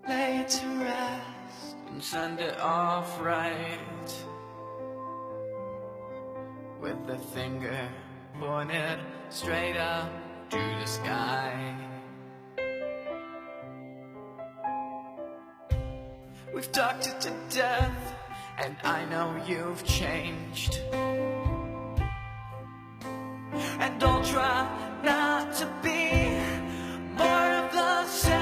lay it to rest and send it off right, with the finger pointed straight up to the sky. We've talked it to death, and I know you've changed, and I'll try not to be more of the same.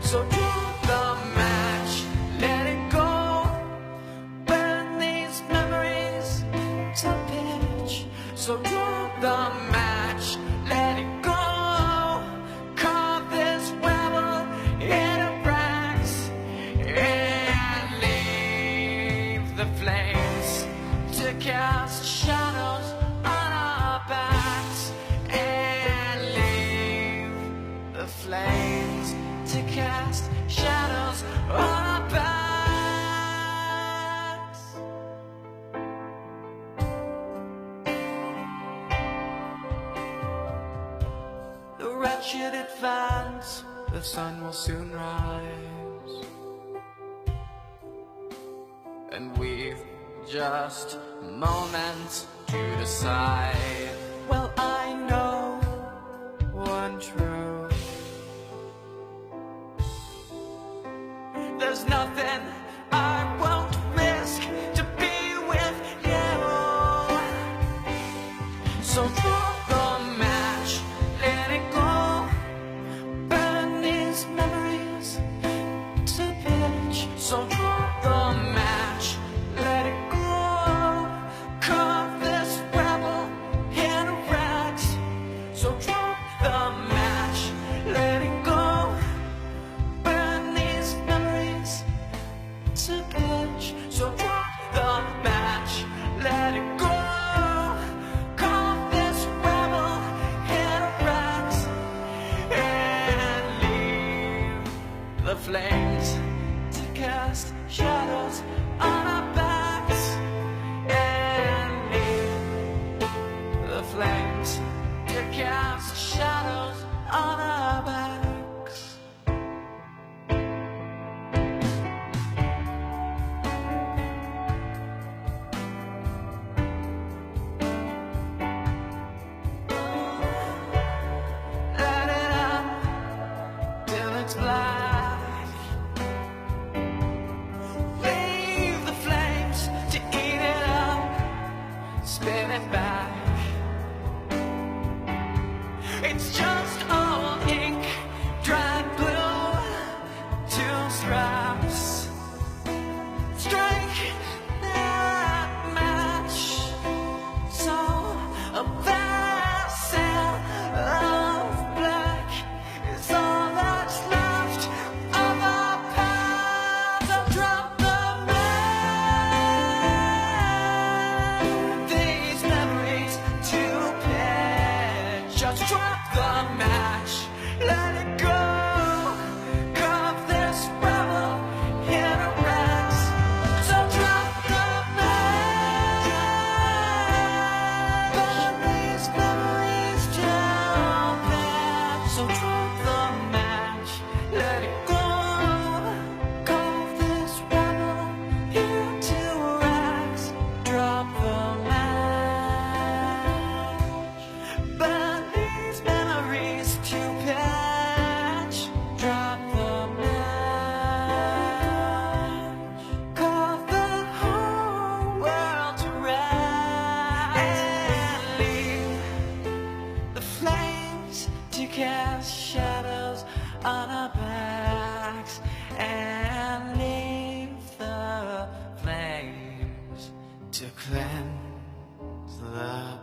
So drop the match, let it go, burn these memories to pitch. So drop the match, let it go, carve this rebel into cracks, and leave the flames to cast shadows on our backs, and leave the flames to cast shadows on our backs. The wretched advance, the sun will soon rise, and we've just moments to decide. Well, I know one truth: there's nothing I won't risk to be with you. So drop the match, let it go, burn these memories to pitch. So drop the match, let it go, carve this rebel into rags. So drop the match, let it go, burn these memories to pitch. So drop the match, let it go, carve this rebel into rags, and leave the flames to cast shadows on our backs, and leave the flames to cast shadows on our backs. Let it up till it's black. Leave the flames to eat it up, spin it back. It's just old ink, dried blue, two straps. Strike that match, so a vessel of black is all that's left of our past. So drop the match, these memories to pitch. Just drop the match, let it go, carve this rebel into rags. So drop the match, burn these memories to pitch. So drop the match, let it go, carve this rebel into rags. Drop the match, burn these memories to patch. Drop the match, carve the whole world to rags, and leave the flames to cast shadows on our backs, and leave the flames to cleanse the